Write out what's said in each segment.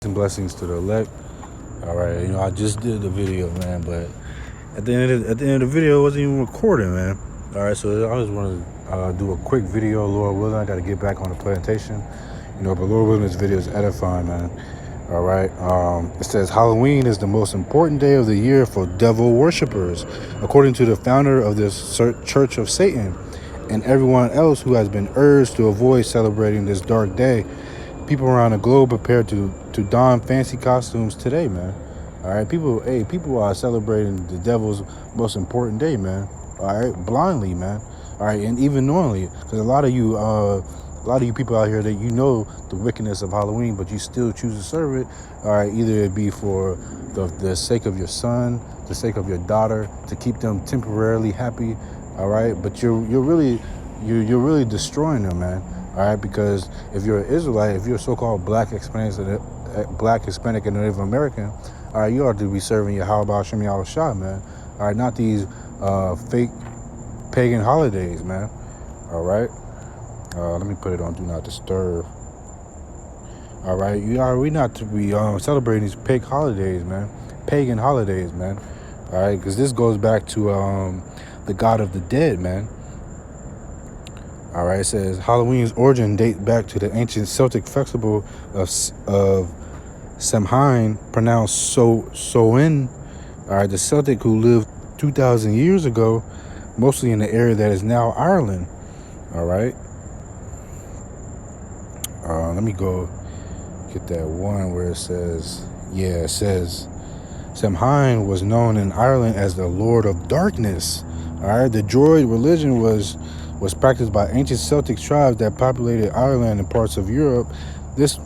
And blessings to the elect. All right, I just did the video, man, but at the end of the video, it wasn't even recording, man. All right, so I just want to do a quick video, Lord willing. I got to get back on the plantation, but Lord willing, this video is edifying, man. All right, it says Halloween is the most important day of the year for devil worshippers, according to the founder of this Church of Satan, and everyone else who has been urged to avoid celebrating this dark day. People around the globe prepare to don fancy costumes today, man. All right, people are celebrating the devil's most important day, man. All right, blindly, man. All right, and even knowingly, because a lot of you people out here that the wickedness of Halloween, but you still choose to serve it. All right, either it be for the sake of your son, the sake of your daughter, to keep them temporarily happy. All right, but you're really destroying them, man. All right, because if you're an Israelite, if you're a so-called black, Hispanic, and Native American, all right, you ought to be serving your Yahweh Shem Yahweh Shah, man. All right, not these fake pagan holidays, man. All right, let me put it on Do Not Disturb. All right, we not to be celebrating these pagan holidays, man. All right, because this goes back to the God of the Dead, man. All right, it says Halloween's origin date back to the ancient Celtic festival of Samhain, pronounced Soin. All right, the Celtic who lived 2,000 years ago, mostly in the area that is now Ireland. All right. Let me go get that one where it says, Samhain was known in Ireland as the Lord of Darkness. All right, the Druid religion was practiced by ancient Celtic tribes that populated Ireland and parts of Europe. This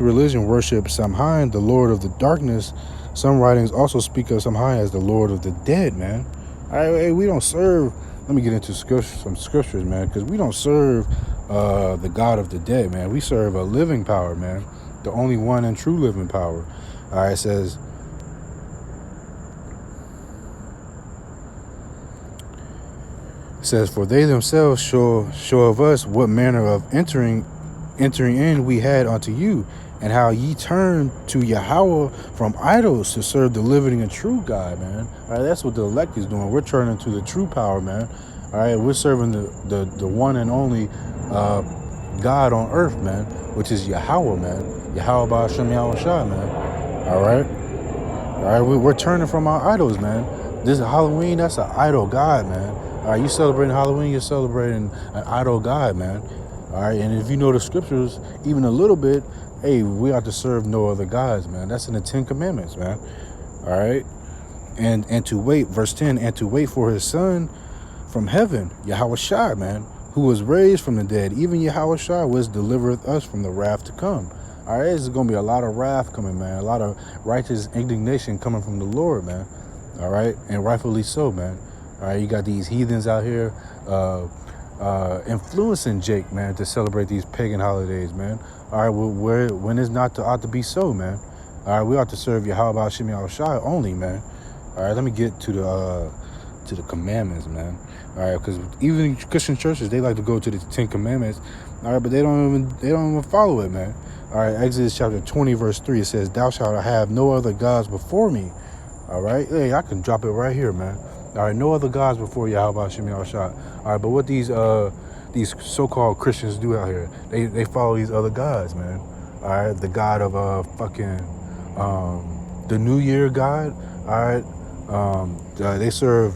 religion worshipped Samhain, the Lord of the Darkness. Some writings also speak of Samhain as the Lord of the Dead, man. All right, hey, we don't serve. Let me get into some scriptures, man, because we don't serve the God of the dead, man. We serve a living power, man, the only one and true living power. All right, it says, for they themselves show of us what manner of entering in we had unto you, and how ye turned to Yahweh from idols to serve the living and true God, man. All right, that's what the elect is doing. We're turning to the true power, man. All right, we're serving the one and only God on earth, man, which is Yahweh, man. Yahweh Ba'ashem Yahweh Shah, man. All right, we're turning from our idols, man. This Halloween, that's an idol God, man. All right, you celebrating Halloween, you're celebrating an idol God, man. All right, and if you know the scriptures even a little bit, hey, we ought to serve no other gods, man. That's in the 10 Commandments, man. All right, and to wait, verse 10, and to wait for his son from heaven, Yahweh Shai, man, who was raised from the dead, even Yahweh Shai, which delivereth us from the wrath to come. All right, there's going to be a lot of wrath coming, man. A lot of righteous indignation coming from the Lord, man. All right, and rightfully so, man. All right, you got these heathens out here influencing Jake, man, to celebrate these pagan holidays, man. All right, when it's not ought to be so, man. All right, we ought to serve Yahweh Shem Yahweh Shai only, man. All right, let me get to the commandments, man. All right, because even Christian churches, they like to go to the 10 Commandments. All right, but they don't even follow it, man. All right, Exodus chapter 20, verse 3, it says, thou shalt have no other gods before me. All right, hey, I can drop it right here, man. All right, no other gods before Yahweh Shem Yahweh Shai. All right, but what these so-called Christians do out here, they follow these other gods, man. All right, the God of the New Year God. All right, they serve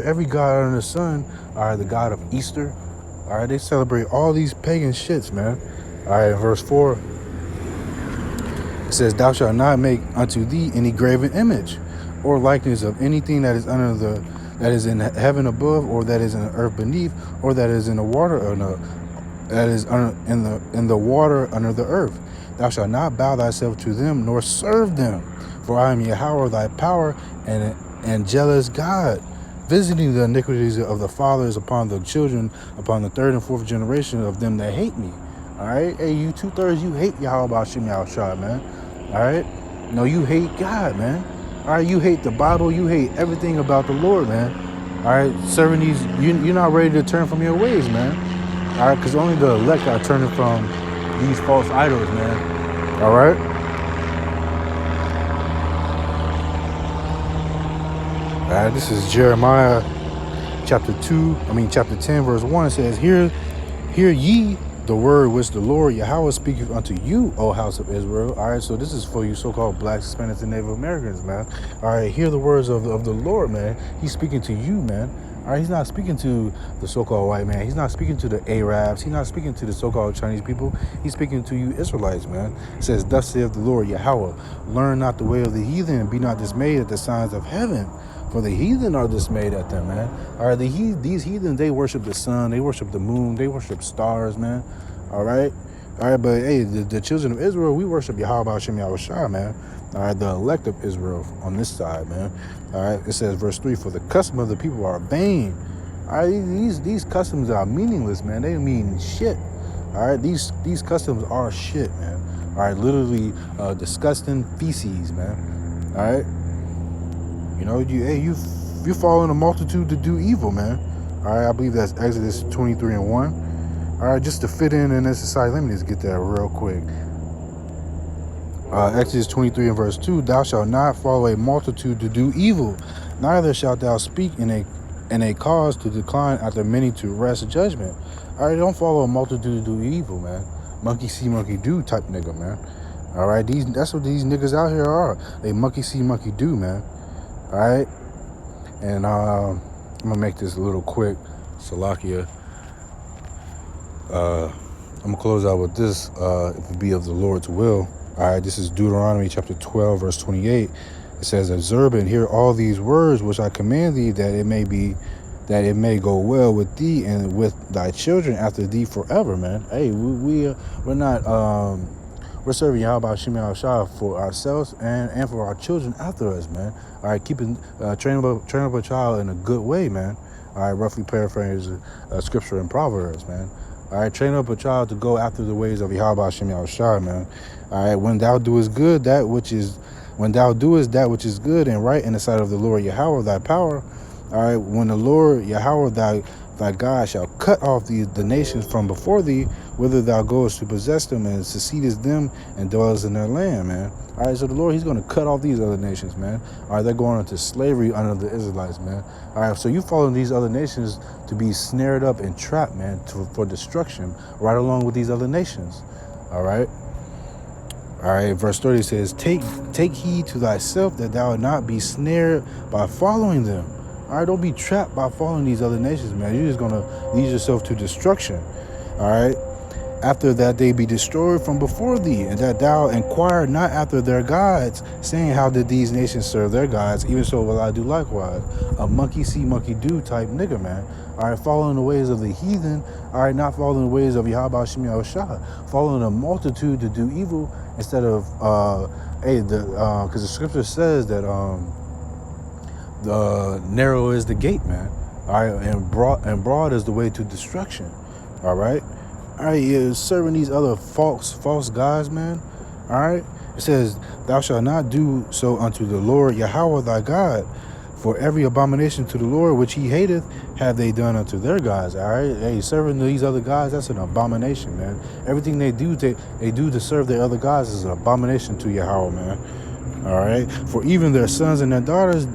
every god under the sun. All right, the God of Easter. All right, they celebrate all these pagan shits, man. All right, verse 4, it says, thou shalt not make unto thee any graven image or likeness of anything that is in heaven above, or that is in the earth beneath, or that is in the water, or that is in the water under the earth. Thou shalt not bow thyself to them, nor serve them. For I am Yahweh thy power, and jealous God, visiting the iniquities of the fathers upon the children, upon the third and fourth generation of them that hate me. All right, hey, you 2/3, you hate Yahweh Ba'ashem Yahweh Shai, man. All right, no, you hate God, man. All right, you hate the Bible, you hate everything about the Lord, man. All right, serving these, you're not ready to turn from your ways, man. All right, because only the elect are turning from these false idols, man. All right. right, this is Jeremiah chapter 10, verse 1. It says, Hear ye the word which the Lord Yahweh speaketh unto you, O house of Israel. All right, so this is for you so-called blacks, Hispanics, and Native Americans, man. All right, hear the words of the Lord, man. He's speaking to you, man. All right, he's not speaking to the so-called white man. He's not speaking to the Arabs. He's not speaking to the so-called Chinese people. He's speaking to you Israelites, man. It says, Thus saith the Lord Yahweh, learn not the way of the heathen, and be not dismayed at the signs of heaven. For the heathen are dismayed at them, man. All right, these heathens, they worship the sun, they worship the moon, they worship stars, man. All right, but hey, the children of Israel, we worship Yahweh Hashem Yahushua, man. All right, the elect of Israel on this side, man. All right, it says, verse 3, for the custom of the people are vain. All right, these customs are meaningless, man. They mean shit. All right, these customs are shit, man. All right, literally disgusting feces, man. All right. You know, you follow in a multitude to do evil, man. All right, I believe that's Exodus 23:1. All right, just to fit in this society, let me just get that real quick. Exodus 23 and verse 2, thou shalt not follow a multitude to do evil, neither shalt thou speak in a cause to decline after many to wrest judgment. All right, don't follow a multitude to do evil, man. Monkey see, monkey do type nigga, man. All right, that's what these niggas out here are. They monkey see, monkey do, man. All right, and I'm gonna make this a little quick. Salakia. I'm gonna close out with this. If it be of the Lord's will. All right, this is Deuteronomy chapter 12, verse 28. It says, observe and hear all these words which I command thee, that it may go well with thee and with thy children after thee forever, man. Hey, we're not we're serving Yahweh Shem Yahushua for ourselves and for our children after us, man. All right, train up a child in a good way, man. All right, roughly paraphrase scripture and Proverbs, man. All right, train up a child to go after the ways of Yahweh Shem Yahushua, man. All right, when thou doest that which is good and right in the sight of the Lord Yahweh thy power. All right, when the Lord Yahweh thy God shall cut off the nations from before thee, whither thou goest to possess them, and succeedest them and dwellest in their land, man. All right, so the Lord, he's going to cut off these other nations, man. All right, they're going into slavery under the Israelites, man. All right, so you follow these other nations to be snared up and trapped, man, for destruction, right along with these other nations. All right. All right, verse 30 says, take heed to thyself that thou not be snared by following them. All right, don't be trapped by following these other nations, man. You're just going to lead yourself to destruction. All right. After that they be destroyed from before thee, and that thou inquire not after their gods, saying, how did these nations serve their gods? Even so will I do likewise. A monkey see, monkey do type nigga, man. All right, following the ways of the heathen. All right, not following the ways of Yahweh Shem Yahushua. Following a multitude to do evil instead of, because the scripture says that the narrow is the gate, man. All right, and broad is the way to destruction. All right. All right, you're serving these other false gods, man. All right. It says, thou shalt not do so unto the Lord Yahweh thy God, for every abomination to the Lord which he hateth have they done unto their gods. All right. Hey, serving these other gods, that's an abomination, man. Everything they do to serve their other gods is an abomination to Yahweh, man. All right. For even their sons and their daughters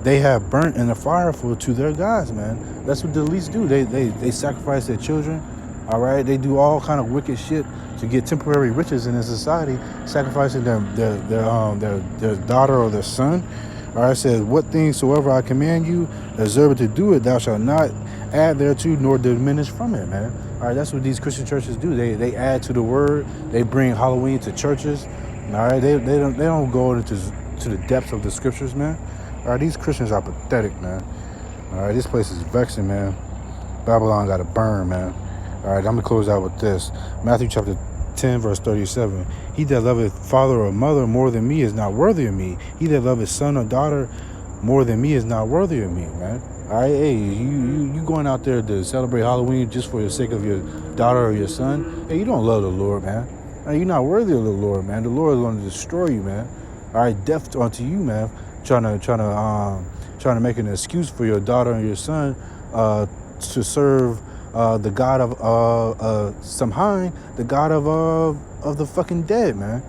they have burnt in the fire to their gods, man. That's what the least do. They sacrifice their children. All right, they do all kind of wicked shit to get temporary riches in this society, sacrificing their daughter or their son. All right, it says, what things soever I command you, observe to do it, thou shalt not add thereto nor diminish from it, man. All right, that's what these Christian churches do. They add to the word. They bring Halloween to churches. All right, they don't go into the depths of the scriptures, man. All right, these Christians are pathetic, man. All right, this place is vexing, man. Babylon got to burn, man. All right, I'm going to close out with this. Matthew chapter 10, verse 37. He that loveth father or mother more than me is not worthy of me. He that loveth son or daughter more than me is not worthy of me, man. All right, hey, you going out there to celebrate Halloween just for the sake of your daughter or your son? Hey, you don't love the Lord, man. Hey, you're not worthy of the Lord, man. The Lord is going to destroy you, man. All right, death unto you, man. Trying to make an excuse for your daughter and your son to serve the God of Samhain, the God of the fucking dead, man.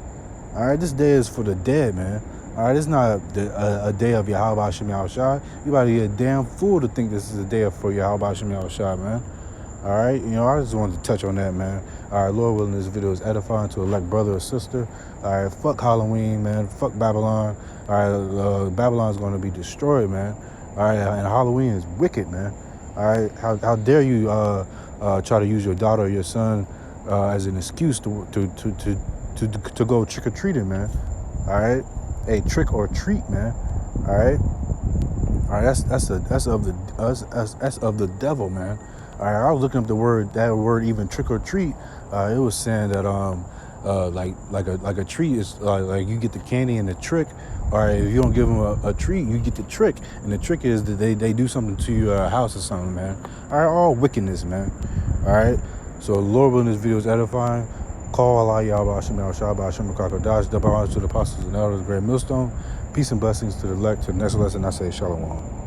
All right, this day is for the dead, man. All right, it's not a day of Yahweh Shem Yahushua. You about to be a damn fool to think this is a day for Yahweh Shem Yahushua, man. All right, I just wanted to touch on that, man. All right, Lord willing, this video is edifying to elect brother or sister. All right, fuck Halloween, man. Fuck Babylon. All right, Babylon's going to be destroyed, man. All right, and Halloween is wicked, man. All right, how dare you try to use your daughter or your son as an excuse to go trick or treating, man. All right, hey, trick or treat, man. All right. All right, that's of the devil, man. All right, I was looking up that word even trick or treat. It was saying that like a treat is like you get the candy and the trick. All right, if you don't give them a treat, you get the trick, and the trick is that they do something to your house or something, man. All right, all wickedness, man. All right, so Lord willing, this video is edifying. Call Allah Yahweh Hashem Shabbat Hashem Dash to the apostles and elders, great millstone. Peace and blessings to the elect. To the next lesson, I say Shalom.